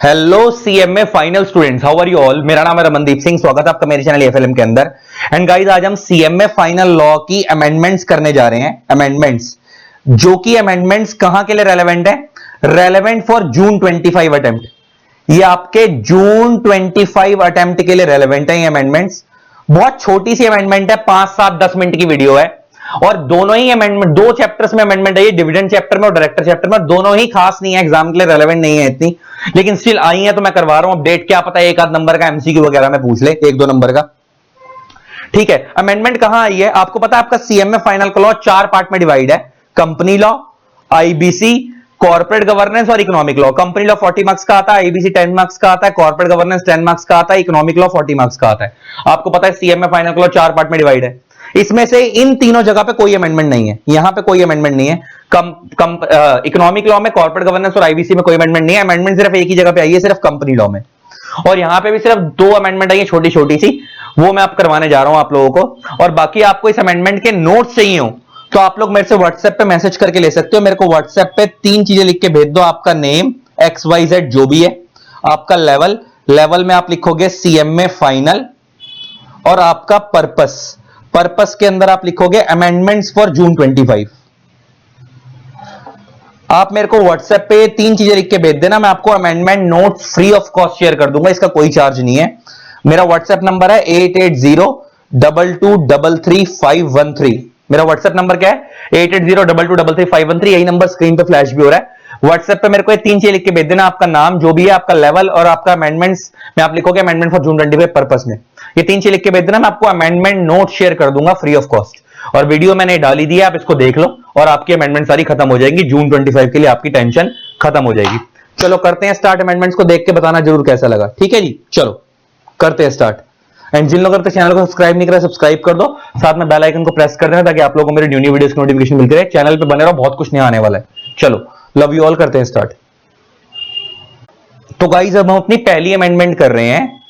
Hello CMA final students, how are you all. मेरा नाम है रमनदीप सिंह। स्वागत है आपका मेरे चैनल एफएलएम के अंदर। एंड गाइस, आज हम सीएमए फाइनल लॉ की अमेंडमेंट्स करने जा रहे हैं। अमेंडमेंट्स जो कि अमेंडमेंट्स कहां के लिए रेलेवेंट है? Relevant for June 25 attempt. ये आपके जून 25 अटेम्प्ट के लिए रेलेवेंट है। ये अमेंडमेंट्स बहुत छोटी सी अमेंडमेंट है, 5, 7, 10 मिनट की वीडियो है और दोनों ही अमेंडमेंट, दो चैप्टर्स में अमेंडमेंट है। ये डिविडेंड चैप्टर में और डायरेक्टर चैप्टर में, दोनों ही खास नहीं है, एग्जाम के लिए रेलेवेंट नहीं है इतनी, लेकिन स्टिल आई है तो मैं करवा रहा हूं अपडेट। क्या पता एक आध नंबर का एमसीक्यू वगैरह में पूछ ले, 1-2 नंबर का। ठीक है, अमेंडमेंट कहां आई है? आपको पता है आपका सीएमए फाइनल का लॉ 4 पार्ट में डिवाइड है। Company law, IBC, corporate governance और economic law. Company law 40 marks का आता है, आईबीसी 10 मार्क्स का आता है, कॉर्पोरेट गवर्नेंस 10 मार्क्स का आता है, इकोनॉमिक लॉ 40 मार्क्स का आता है। आपको पता है सीएमए फाइनल का लॉ 4 पार्ट में डिवाइड है। इसमें से इन तीनों जगह पे कोई अमेंडमेंट नहीं है। यहां पे कोई अमेंडमेंट नहीं है। इकोनॉमिक लॉ में, कॉर्पोरेट गवर्नेंस और आईबीसी में कोई अमेंडमेंट नहीं है। अमेंडमेंट सिर्फ एक ही जगह पे आई है, सिर्फ कंपनी लॉ में। और यहां पे भी सिर्फ 2 अमेंडमेंट आई है, छोटी छोटी सी, वो मैं आप करवाने जा रहा हूं आप लोगों को। और बाकी आपको इस अमेंडमेंट के नोट्स चाहिए हो तो आप लोग मेरे से व्हाट्सएप पे मैसेज करके ले सकते हो। मेरे को व्हाट्सएप पे 3 चीजें लिख के भेज दो। आपका नेम, XYZ जो भी है, आपका लेवल में आप लिखोगे सीएमए फाइनल, और आपका पर्पस के अंदर आप लिखोगे अमेंडमेंट्स फॉर जून 25। आप मेरे को व्हाट्सएप पे 3 चीजें लिख के भेज देना, मैं आपको amendment notes free of cost share कर दूंगा, इसका कोई चार्ज नहीं है। मेरा व्हाट्सएप नंबर है 8802233513। मेरा व्हाट्सएप नंबर क्या है? 8802233513। यही नंबर स्क्रीन पे फ्लैश भी हो रहा है। व्हाट्सएप पे मेरे को ये 3 चीजें लिख के भेज देना, आपका नाम जो भी है, आपका लेवल और आपका अमेंडमेंट्स में आप लिखोगे अमेंडमेंट फॉर जून 25 पर्पस में। ये 3 चीजें लिख के भेज देना, मैं आपको अमेंडमेंट नोट शेयर कर दूंगा फ्री ऑफ कॉस्ट। और वीडियो मैंने डाली दी है, आप इसको देख लो और आपकी अमेंडमेंट सारी खत्म हो जाएगी। जून 25 के लिए आपकी टेंशन खत्म हो जाएगी। चलो करते हैं स्टार्ट। अमेंडमेंट्स को देख के बताना जरूर कैसा लगा, ठीक है जी। चलो करते हैं स्टार्ट। एंड जिन लोगों ने चैनल को सब्सक्राइब नहीं करा, सब्सक्राइब कर दो, साथ में बेल आइकन को प्रेस कर देना ताकि आप लोगों को मेरे न्यू वीडियोस की नोटिफिकेशन मिलती रहे। चैनल पे बने रहो, बहुत कुछ नया आने वाला है। चलो, लव यू ऑल, करते हैं स्टार्ट। तो गाइस, अब हम अपनी पहली अमेंडमेंट कर रहे हैं।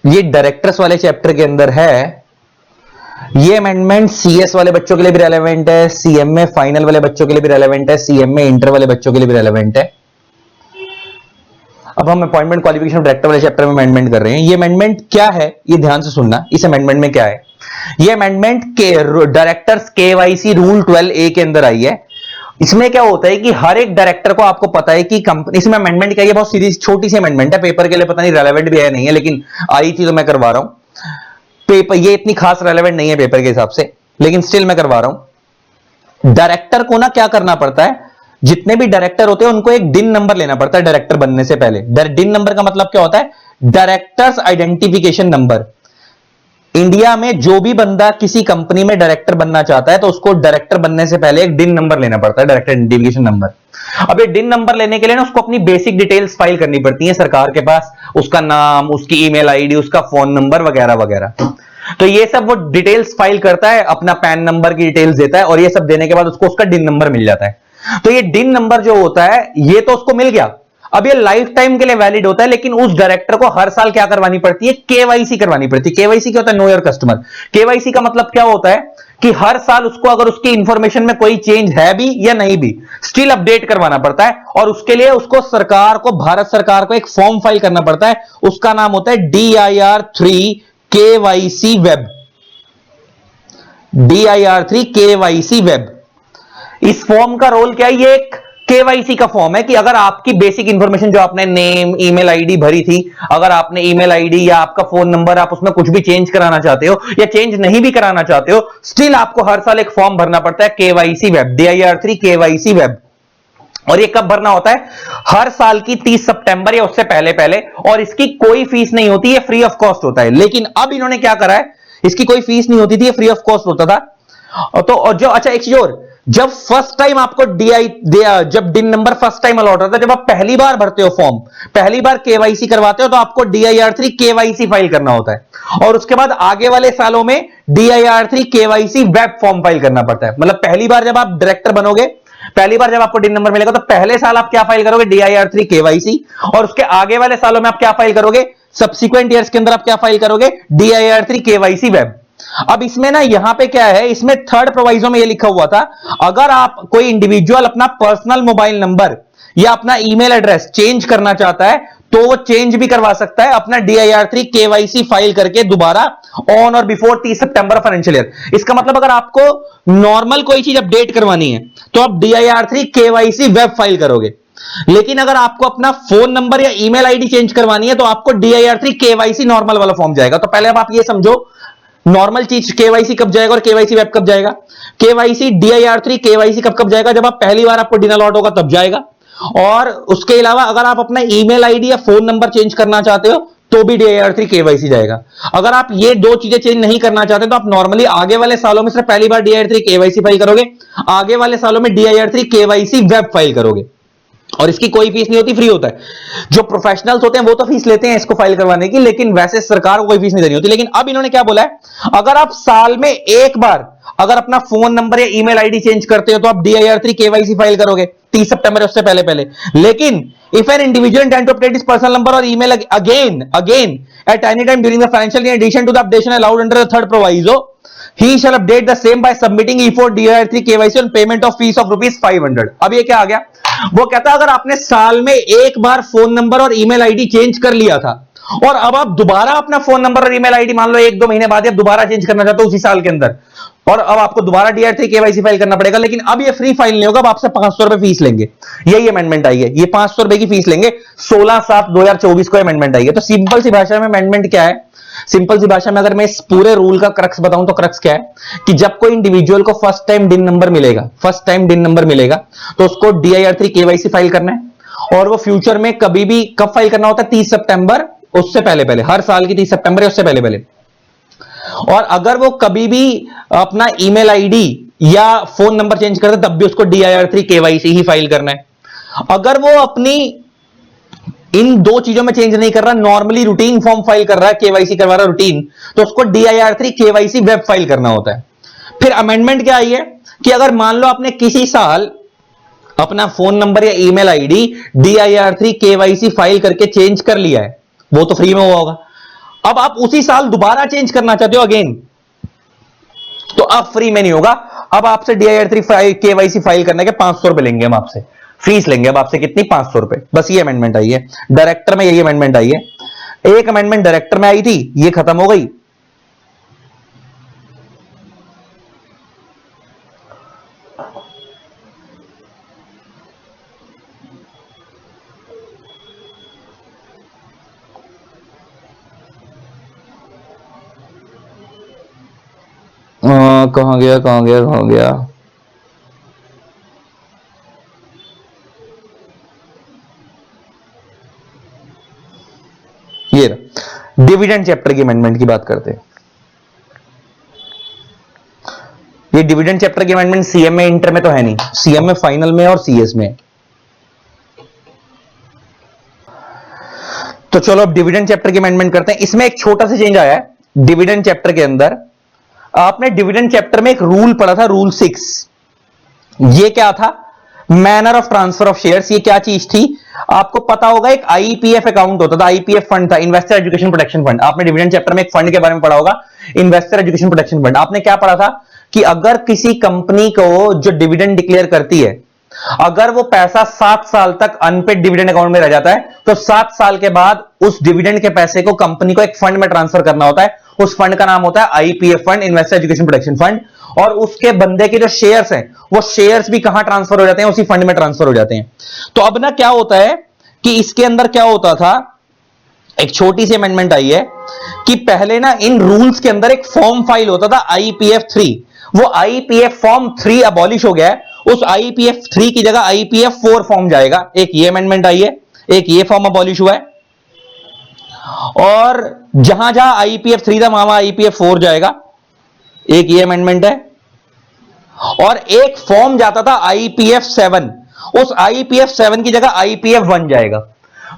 ये डायरेक्टर्स वाले चैप्टर के अंदर है। ये अमेंडमेंट सीएस वाले बच्चों के लिए भी रेलेवेंट है, सीएमए फाइनल वाले बच्चों के लिए भी रेलेवेंट है, सीएमए इंटर वाले बच्चों के लिए भी रेलेवेंट है। अब हम अपॉइंटमेंट क्वालिफिकेशन डायरेक्टर वाले चैप्टर में अमेंडमेंट कर रहे हैं। ये अमेंडमेंट क्या है, ये ध्यान से सुनना। इस अमेंडमेंट में क्या है? ये अमेंडमेंट के डायरेक्टर्स केवाईसी रूल 12A के अंदर आई है। इसमें क्या होता है कि हर एक डायरेक्टर को, आपको पता है कि कंपनी, इसमें अमेंडमेंट क्या है, बहुत सीरीज छोटी सी अमेंडमेंट है, पेपर के लिए पता नहीं रेलेवेंट भी है नहीं है, लेकिन आई थी तो मैं करवा रहा हूं। पेपर ये इतनी खास रेलेवेंट नहीं है पेपर के हिसाब से, लेकिन स्टिल मैं करवा रहा हूं। डायरेक्टर को ना क्या करना पड़ता है, जितने भी डायरेक्टर होते हैं उनको एक डिन नंबर लेना पड़ता है डायरेक्टर बनने से पहले। डिन नंबर का मतलब क्या होता है? Directors identification number. इंडिया में जो भी बंदा किसी कंपनी में डायरेक्टर बनना चाहता है तो उसको डायरेक्टर बनने से पहले एक डिन नंबर लेना पड़ता है, डायरेक्टर आइडेंटिफिकेशन नंबर। अब ये डिन नंबर लेने के लिए ना उसको अपनी बेसिक डिटेल्स फाइल करनी पड़ती है सरकार के पास, उसका नाम, उसकी ईमेल आईडी, उसका फोन नंबर वगैरह वगैरह। तो ये सब वो डिटेल्स फाइल करता है, अपना पैन नंबर की डिटेल्स देता है, और ये सब देने के बाद उसको उसका डिन नंबर मिल जाता है। तो ये डिन नंबर जो होता है, ये तो उसको मिल गया। अब ये लाइफ टाइम के लिए वैलिड होता है, लेकिन उस डायरेक्टर को हर साल क्या करवानी पड़ती है? केवाईसी करवानी पड़ती है। केवाईसी क्या होता है? Know your customer. केवाईसी का मतलब क्या होता है कि हर साल उसको, अगर उसकी इंफॉर्मेशन में कोई चेंज है भी या नहीं भी, स्टिल अपडेट करवाना पड़ता है। और उसके लिए उसको सरकार को, भारत सरकार को एक फॉर्म फाइल करना पड़ता है। उसका नाम होता है DIR3 KYC web. DIR3 KYC web. इस फॉर्म का रोल क्या है? ये एक केवाईसी का फॉर्म है कि अगर आपकी बेसिक इंफॉर्मेशन जो आपने नेम, ईमेल आईडी भरी थी, अगर आपने ईमेल आईडी या आपका फोन नंबर, आप उसमें कुछ भी चेंज कराना चाहते हो या चेंज नहीं भी कराना चाहते हो, स्टिल आपको हर साल एक फॉर्म भरना पड़ता है, KYC web, DIR3 KYC web. और ये कब भरना होता है? हर साल की 30 सितंबर या उससे पहले पहले। और इसकी कोई फीस नहीं होती, ये फ्री ऑफ कॉस्ट होता है। लेकिन अब इन्होंने क्या करा है, इसकी कोई फीस नहीं होती थी, ये फ्री ऑफ कॉस्ट होता था। तो और जो, अच्छा एक चीज और, जब फर्स्ट टाइम आपको जब डिन नंबर फर्स्ट टाइम अलॉट होता है, जब आप पहली बार भरते हो फॉर्म, पहली बार केवाईसी करवाते हो, तो आपको DIR3 KYC फाइल करना होता है। और उसके बाद आगे वाले सालों में DIR3 KYC web form file करना पड़ता है। मतलब पहली बार जब आप डायरेक्टर बनोगे, पहली बार जब आपको डिन नंबर मिलेगा, तो पहले साल आप क्या फाइल करोगे? DIR3 KYC। और उसके आगे वाले सालों में आप क्या फाइल करोगे? सब्सिक्वेंट ईयर्स के अंदर आप क्या फाइल करोगे? DIR3 KYC web. अब इसमें ना, यहां पे क्या है, इसमें थर्ड प्रोवाइजो में ये लिखा हुआ था, अगर आप कोई इंडिविजुअल अपना पर्सनल मोबाइल नंबर या अपना ईमेल एड्रेस चेंज करना चाहता है तो वो चेंज भी करवा सकता है अपना DIR3 KYC फाइल करके दोबारा ऑन और बिफोर 30 सितंबर फाइनेंशियल ईयर। इसका मतलब अगर आपको नॉर्मल कोई चीज अपडेट करवानी है तो आप DIR3 KYC वेब फाइल करोगे, लेकिन अगर आपको अपना फोन नंबर या ईमेल आईडी चेंज करवानी है तो आपको DIR3 KYC नॉर्मल वाला फॉर्म जाएगा। तो पहले अब आप ये समझो नॉर्मल चीज KYC कब जाएगा और KYC वेब कब जाएगा। KYC DIR3 KYC कब कब जाएगा, जब आप पहली बार आपको डिन अलॉट होगा तब जाएगा। और उसके अलावा अगर आप अपना ईमेल आईडी या फोन नंबर चेंज करना चाहते हो तो भी DIR3 KYC जाएगा। अगर आप ये दो चीजें चेंज नहीं करना चाहते तो आप नॉर्मली आगे वाले सालों में सिर्फ पहली बार DIR3 KYC फाइल करोगे, आगे वाले सालों में DIR3 KYC वेब फाइल करोगे और इसकी कोई फीस नहीं होती, फ्री होता है। जो प्रोफेशनल्स होते हैं वो तो फीस लेते हैं इसको फाइल करवाने की, लेकिन वैसे सरकार को कोई फीस नहीं देनी होती। लेकिन अब इन्होंने क्या बोला है, अगर आप साल में एक बार अगर अपना फोन नंबर या ईमेल आईडी चेंज करते हो तो आप DIR3 KYC फाइल करोगे 30 सितंबर उससे पहले पहले। लेकिन if an individual intent to update his personal number और email again at any time during the financial year in addition to the updation allowed under the third proviso, he shall update the same by submitting E4 DIR3 KYC on payment of fees of ₹500। अब ये क्या आ गया, वो कहता है अगर आपने साल में एक बार फोन नंबर और ईमेल आईडी चेंज कर लिया था और अब आप दोबारा अपना फोन नंबर और ईमेल आईडी मान लो 1-2 महीने बाद आप दोबारा चेंज करना चाहते हो उसी साल के अंदर, और अब आपको दोबारा DIR3 KYC फाइल करना पड़ेगा, लेकिन अब ये फ्री फाइल नहीं होगा, अब आपसे 500 रुपए फीस लेंगे। यही अमेंडमेंट आई है, ये 500 रुपए की फीस लेंगे। 16/7/2024 को अमेंडमेंट आई है। तो सिंपल सी भाषा में अमेंडमेंट क्या है, सिंपल सी भाषा में अगर मैं इस पूरे रूल का क्रक्स बताऊं तो क्रक्स क्या है कि जब कोई इंडिविजुअल को फर्स्ट टाइम डिन नंबर मिलेगा तो उसको DIR3 KYC फाइल करना है, और वो फ्यूचर में कभी भी कब फाइल करना होता है, 30 सितंबर उससे पहले पहले, हर साल की 30 सितंबर उससे पहले पहले। और अगर वो कभी भी अपना ईमेल आईडी या फोन नंबर चेंज करते तब भी उसको DIR3 KYC ही फाइल करना है। अगर वो अपनी इन दो चीजों में चेंज नहीं कर रहा, नॉर्मली रूटीन फॉर्म फाइल कर रहा है, KYC करवा रहा है रूटीन, तो उसको DIR3 KYC वेब फाइल करना होता है। फिर अमेंडमेंट क्या आई है कि अगर मान लो आपने किसी साल अपना फोन नंबर या email ID DIR3 KYC file करके चेंज कर लिया है, वो तो फ्री में हुआ होगा। अब आप उसी साल दोबारा चेंज करना चाहते हो अगेन, तो अब फ्री में नहीं होगा, अब आपसे DIR3 KYC फाइल करने के 500 रुपए लेंगे, हम आपसे फीस लेंगे। अब आपसे कितनी, 500 रुपए। बस ये अमेंडमेंट आई है। डायरेक्टर में यही अमेंडमेंट आई है। एक अमेंडमेंट डायरेक्टर में आई थी, ये खत्म हो गई। कहां गया ये डिविडेंड चैप्टर की अमेंडमेंट की बात करते हैं। ये डिविडेंड चैप्टर की अमेंडमेंट CMA इंटर में तो है नहीं, CMA फाइनल में और CS में। तो चलो अब डिविडेंड चैप्टर की अमेंडमेंट करते हैं। इसमें एक छोटा सा चेंज आया है डिविडेंड चैप्टर के अंदर। आपने डिविडेंड चैप्टर में एक रूल पढ़ा था, रूल 6। ये क्या था, manner of transfer of shares. ये क्या चीज थी, आपको पता होगा एक IPF अकाउंट होता था, IPF फंड था, इन्वेस्टर एजुकेशन प्रोटेक्शन फंड। आपने डिविडेंड चैप्टर में एक फंड के बारे में पढ़ा होगा, इन्वेस्टर एजुकेशन प्रोटेक्शन फंड। आपने क्या पढ़ा था कि अगर किसी कंपनी को जो डिविडेंड डिक्लेयर करती है, अगर वो पैसा 7 साल तक अनपेड डिविडेंड अकाउंट में रह जाता है तो 7 साल के बाद उस डिविडेंड के पैसे को कंपनी को एक फंड में ट्रांसफर करना होता है। उस फंड का नाम होता है IPF fund, investor education protection fund. और उसके बंदे के जो शेयर्स हैं वो शेयर्स भी कहां ट्रांसफर हो जाते हैं, उसी फंड में ट्रांसफर हो जाते हैं। तो अब ना क्या होता है कि इसके अंदर क्या होता था, एक छोटी सी अमेंडमेंट आई है कि पहले ना इन रूल्स के अंदर एक फॉर्म फाइल होता था IPF 3, वो IPF फॉर्म 3 अबॉलिश हो गया है। उस IPF 3 की जगह IPF 4 फॉर्म जाएगा। एक ये अमेंडमेंट आई है, एक ये फॉर्म अबॉलिश हुआ है, और जहां जहां IPF 3 था वहां IPF 4 जाएगा। एक ये अमेंडमेंट है, और एक फॉर्म जाता था IPF 7, उस IPF 7 की जगह IPF 1 जाएगा।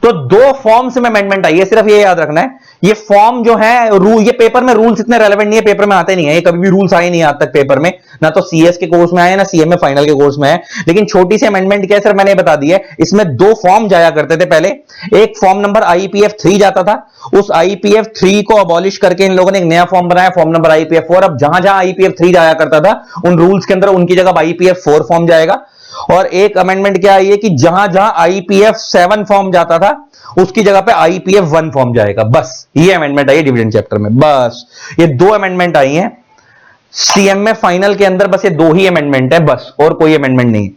तो 2 फॉर्म्स में अमेंडमेंट आई है, सिर्फ ये याद रखना है। ये फॉर्म जो है रूल, ये पेपर में रूल्स इतने रेलेवेंट नहीं है, पेपर में आते नहीं है, ये कभी भी रूल्स आए नहीं आज तक पेपर में, ना तो CS के कोर्स में आए ना CMA फाइनल के कोर्स में है। लेकिन छोटी सी अमेंडमेंट क्या है सर, मैंने बता दी है। इसमें 2 फॉर्म जाया करते थे पहले। एक फॉर्म नंबर IPF 3 जाता था, उस IPF 3 को अबॉलिश करके इन लोगों ने एक नया फॉर्म बनाया, फॉर्म नंबर IPF 4। अब जहां जहां IPF 3 जाया करता था उन रूल्स के अंदर उनकी जगह IPF 4 फॉर्म जाएगा। और एक अमेंडमेंट क्या आई है कि जहां जहां आईपीएफ 7 फॉर्म जाता था उसकी जगह पे आईपीएफ 1 फॉर्म जाएगा। बस ये अमेंडमेंट आई है डिविडेंड चैप्टर में। बस ये 2 अमेंडमेंट आई हैं सीएमए फाइनल के अंदर, बस ये 2 ही अमेंडमेंट है बस, और कोई अमेंडमेंट नहीं है,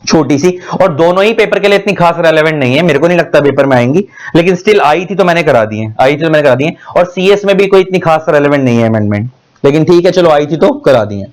छोटी सी, और दोनों ही पेपर के लिए इतनी खास रेलेवेंट नहीं है, मेरे को नहीं लगता पेपर में आएंगी, लेकिन स्टिल आई थी तो मैंने करा दी है, आई थी तो मैंने करा दी है। और सीएस में भी कोई इतनी खास रेलेवेंट नहीं है अमेंडमेंट, लेकिन ठीक है चलो आई थी तो करा दी है।